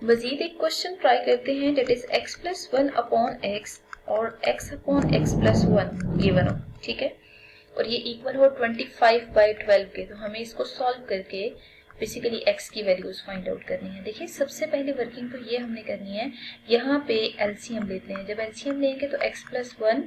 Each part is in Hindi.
मजीद एक क्वेश्चन ट्राई करते हैं, that is x plus 1 upon x और x upon x plus 1 given हो, ठीक है, और ये इक्वल हो 25/12 के। तो हमें इसको सॉल्व करके बेसिकली x की वैल्यूज फाइंड आउट करनी है। देखिए सबसे पहले वर्किंग तो ये हमने करनी है, यहाँ पे एलसीएम लेते हैं। जब एलसीएम लेंगे तो x प्लस 1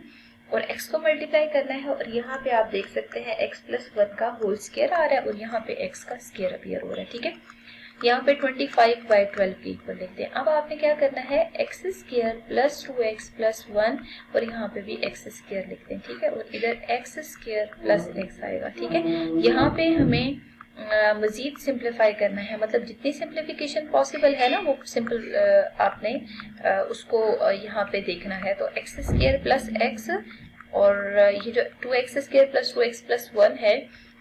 और x को मल्टीप्लाई करना है, और यहाँ पे आप देख सकते हैं x प्लस 1 का होल स्क्वायर आ रहा है और यहाँ पे x का स्क्वायर अपीयर हो रहा है, ठीक है। यहाँ पे 25/12 के इक्वल लिखते हैं। अब आपने क्या करना है, x square plus 2x plus 1 और यहाँ पे भी एक्स स्क्वायर लिखते हैं, ठीक है, और इधर एक्स स्क्वायर प्लस x आएगा, ठीक है। यहाँ पे हमें मजीद सिंप्लीफाई करना है, मतलब जितनी सिंप्लीफिकेशन पॉसिबल है ना वो सिंपल आपने उसको यहाँ पे देखना है। तो एक्स स्क्वायर प्लस एक्स और ये जो 2x square plus 2x plus 1 है,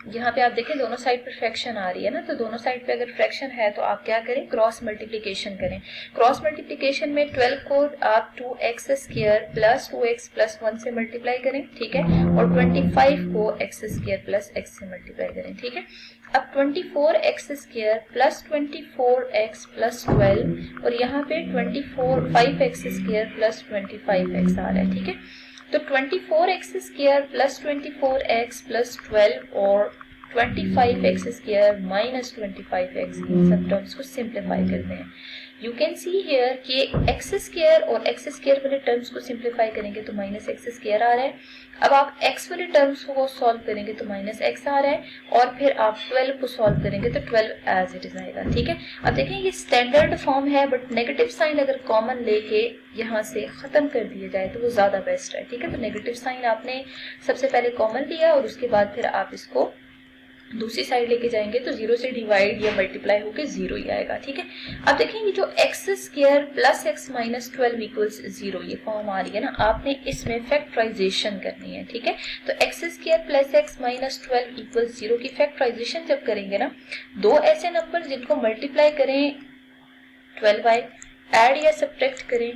यहाँ पे आप देखें दोनों साइड पर फ्रैक्शन आ रही है ना, तो दोनों साइड पे अगर फ्रैक्शन है तो आप क्या करें, क्रॉस मल्टीप्लिकेशन करें। क्रॉस मल्टीप्लिकेशन में 12 को आप 2x square plus 2x plus 1 से मल्टीप्लाई करें, ठीक है, और 25 को x स्क्वायर प्लस x से मल्टीप्लाई करें, ठीक है। अब 24x square plus 24x plus 12 और यहाँ पे 5x स्क्वायर प्लस 25x आ रहा है, ठीक है। तो 24x square plus 24x plus 12 और 25x स्क्वायर माइनस 25x, इन सब टर्म्स को सिंप्लीफाई करते हैं। यू कैन सी हियर कि x स्क्वायर और x स्क्वायर वाले टर्म्स को सिंप्लीफाई करेंगे तो माइनस x स्क्वायर आ रहा है। अब आप x वाले टर्म्स को सॉल्व करेंगे तो माइनस x आ रहा है, और फिर आप 12 को सॉल्व करेंगे तो 12 एज इट इज आएगा, ठीक है। अब देखें ये स्टैंडर्ड फॉर्म है, बट नेगेटिव साइन अगर कॉमन लेके यहाँ से खत्म कर दिया जाए तो वो ज्यादा बेस्ट है, ठीक है। तो नेगेटिव साइन आपने सबसे पहले कॉमन लिया और उसके बाद फिर आप इसको दूसरी साइड लेके जाएंगे तो 0 से डिवाइड या मल्टीप्लाई होकर 0 ही आएगा, ठीक है। अब देखेंगे जो x square plus x minus 12 equals 0 ये फॉर्म आ रही है ना, आपने इसमें फैक्टराइजेशन करनी है, ठीक है। तो x square plus x minus 12 equals 0 की फैक्टराइजेशन जब करेंगे ना, दो ऐसे नंबर जिनको मल्टीप्लाई करें 12 बाय, एड या सब्ट्रैक्ट करें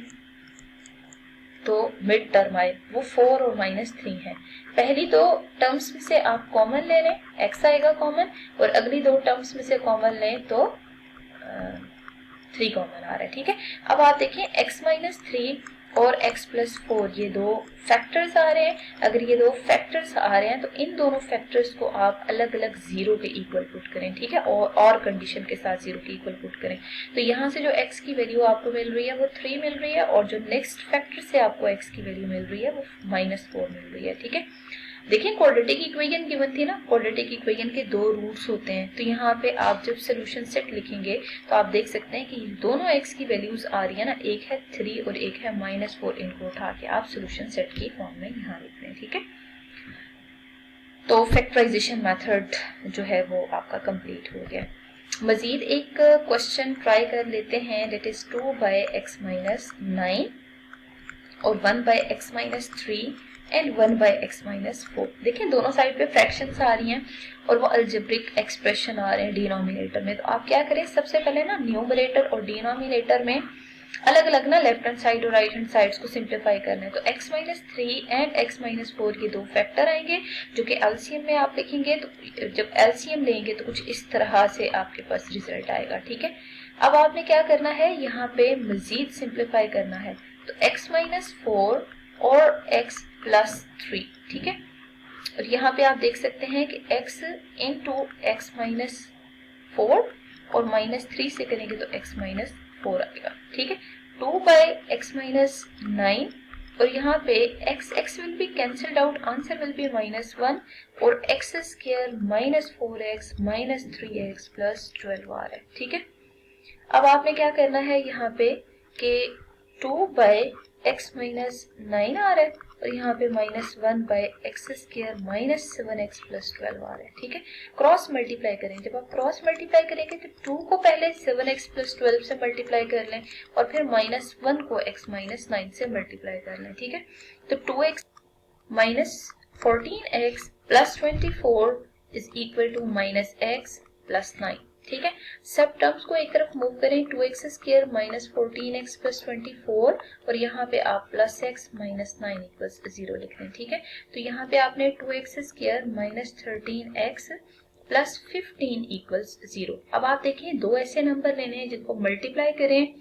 तो मिड टर्म आए, वो 4 और -3 है। पहली दो टर्म्स में से आप कॉमन ले लें, x आएगा कॉमन, और अगली दो टर्म्स में से कॉमन लें तो 3 कॉमन आ रहा है, ठीक है। अब आप देखें x -3 और x प्लस 4 ये दो फैक्टर्स आ रहे हैं। अगर ये दो फैक्टर्स आ रहे हैं तो इन दोनों फैक्टर्स को आप अलग अलग 0 के इक्वल पुट करें, ठीक है, और कंडीशन के साथ 0 के इक्वल पुट करें। तो यहाँ से जो x की वैल्यू आपको मिल रही है वो 3 मिल रही है, और जो नेक्स्ट फैक्टर से आपको x की वैल्यू मिल रही है वो -4 मिल रही है, ठीक है। देखिए क्वाड्रेटिक इक्वेशन गिवन थी ना, क्वाड्रेटिक इक्वेशन के दो रूट्स होते हैं, तो यहाँ पे आप जब सोल्यूशन सेट लिखेंगे तो आप देख सकते हैं कि दोनों x की वैल्यूज आ रही है ना, एक है 3 और एक है -4, इनको उठा के आप सोल्यूशन सेट की फॉर्म में यहाँ लिख दें, ठीक है। तो फैक्टराइजेशन मेथड जो है वो आपका कंप्लीट हो गया। मजीद एक क्वेश्चन ट्राई कर लेते हैं, दैट इज 2/x माइनस 9 और 1/x minus 3 and 1/x minus 4। देखिए दोनों साइड पे फ्रैक्शंस आ रही हैं और वो अलजेब्रिक एक्सप्रेशन आ रहे हैं डिनोमिनेटर में। तो आप क्या करें, सबसे पहले ना न्यूमरेटर और डिनोमिनेटर में अलग अलग ना लेफ्ट हैंड साइड और राइट हैंड साइड्स को सिंप्लीफाई करना है। तो x minus 3 and x minus 4 के दो फैक्टर आएंगे जो कि एलसीएम में आप लिखेंगे। तो जब एलसीएम लेंगे तो कुछ इस तरह से आपके पास रिजल्ट आएगा, ठीक है। अब आपने क्या करना है, यहाँ पे मजीद सिंप्लीफाई करना है। तो x माइनस 4 और x प्लस 3, ठीक है, और यहाँ पे आप देख सकते हैं कि x इंटू एक्स माइनस 4 और -3 से करेंगे तो x माइनस 4 आएगा, ठीक है। 2/x माइनस 9 और यहाँ पे x will be cancelled out, answer will be -1 और x square -4x -3x plus 12 आ रहा है, ठीक है। अब आपने क्या करना है यहाँ पे कि 2/x माइनस 9 आ रहा है और यहाँ पे -1/x स्क्वायर -7x प्लस 12 आ रहा है, ठीक है। क्रॉस मल्टीप्लाई करें, जब आप क्रॉस मल्टीप्लाई करेंगे तो 2 को पहले 7x प्लस 12 से मल्टीप्लाई कर लें और फिर -1 को x माइनस 9 से मल्टीप्लाई कर लें, ठीक है। तो 2x minus 14x plus 24 is equal to -x plus 9, ठीक है। सब टर्म्स को एक तरफ मूव करें, 2x square minus 14x plus 24 और यहाँ पे आप प्लस x माइनस 9 इक्वल्स 0 लिख लें, ठीक है। तो यहाँ पे आपने 2x square minus 13x plus 15 equals 0। अब आप देखिए दो ऐसे नंबर लेने हैं जिनको मल्टीप्लाई करें,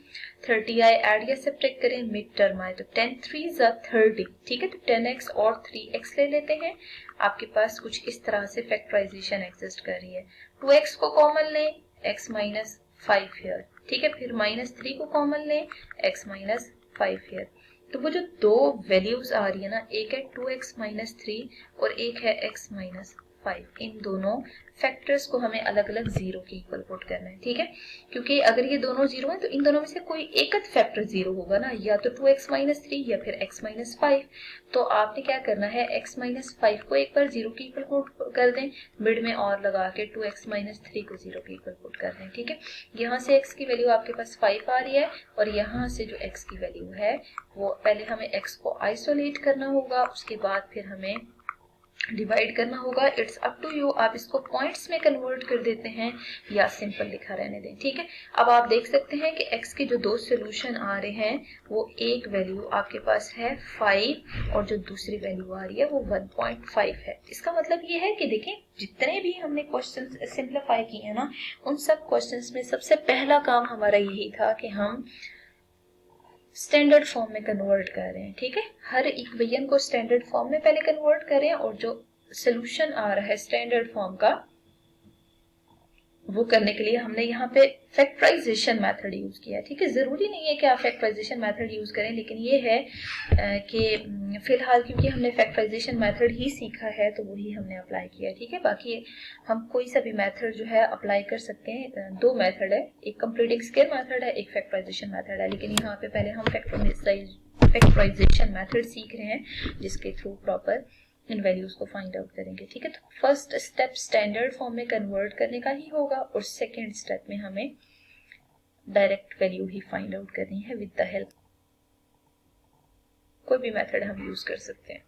30 आए, ऐड या सब्ट्रैक्ट करें, मिड टर्म आए, तो 10 3 30, ठीक है। तो 10x और 3x ले लेते हैं। आपके पास कुछ इस तरह से फैक्टराइजेशन एग्जिस्ट कर रही है। 2x को कॉमन लें, x माइनस 5 हियर, ठीक है। फिर -3 को कॉमन लें, x माइनस 5 हियर। तो वो जो दो वैल्यूज आ रही है ना, एक है 2x माइनस 3 और एक है x माइनस 5, इन दोनों फैक्टर्स को हमें अलग अलग 0 के इक्वल पुट करना है, ठीक है। क्योंकि अगर ये दोनों 0 है तो इन दोनों में से कोई एक फैक्टर 0 होगा ना, या तो 2x माइनस 3 या फिर x माइनस 5। तो आपने क्या करना है, x माइनस 5 को एक बार 0 के इक्वल पुट कर दें, मिड में और लगा के 2x माइनस 3 को 0 के इक्वल पुट कर दें, ठीक है। यहाँ से x की वैल्यू आपके पास 5 आ रही है और यहाँ से जो x की वैल्यू है वो पहले हमें x को आइसोलेट करना होगा, उसके बाद फिर हमें डिवाइड करना होगा। इट्स अप टू यू, आप इसको पॉइंट्स में कन्वर्ट कर देते हैं या सिंपल लिखा रहने दें, ठीक है। अब आप देख सकते हैं कि x के जो दो सोल्यूशन आ रहे हैं वो एक वैल्यू आपके पास है 5 और जो दूसरी वैल्यू आ रही है वो 1.5 है। इसका मतलब ये है कि देखें जितने भी हमने क्वेश्चंस सिंप्लीफाई किए हैं ना, उन सब क्वेश्चंस में सबसे पहला काम हमारा यही था कि हम स्टैंडर्ड फॉर्म में कन्वर्ट कर रहे हैं, ठीक है। हर इक्वेशन को स्टैंडर्ड फॉर्म में पहले कन्वर्ट करें और जो सोल्यूशन आ रहा है स्टैंडर्ड फॉर्म का वो करने के लिए हमने यहाँ पे फैक्टराइजेशन मेथड यूज किया है, ठीक है। जरूरी नहीं है कि आप फैक्टराइजेशन मेथड यूज करें, लेकिन ये है कि फिलहाल क्योंकि हमने फैक्टराइजेशन मेथड ही सीखा है तो वही हमने अप्लाई किया है, ठीक है। बाकी हम कोई सा भी मेथड जो है अप्लाई कर सकते हैं। दो मेथड है, एक कंप्लीटिंग स्केयर मेथड है, एक फैक्टराइजेशन मेथड है, लेकिन यहाँ पे पहले हम फैक्टराइजेशन मेथड सीख रहे हैं जिसके थ्रू प्रॉपर इन वैल्यूज को फाइंड आउट करेंगे, ठीक है। तो फर्स्ट स्टेप स्टैंडर्ड फॉर्म में कन्वर्ट करने का ही होगा और सेकेंड स्टेप में हमें डायरेक्ट वैल्यू ही फाइंड आउट करनी है विद द हेल्प, कोई भी मेथड हम यूज कर सकते हैं।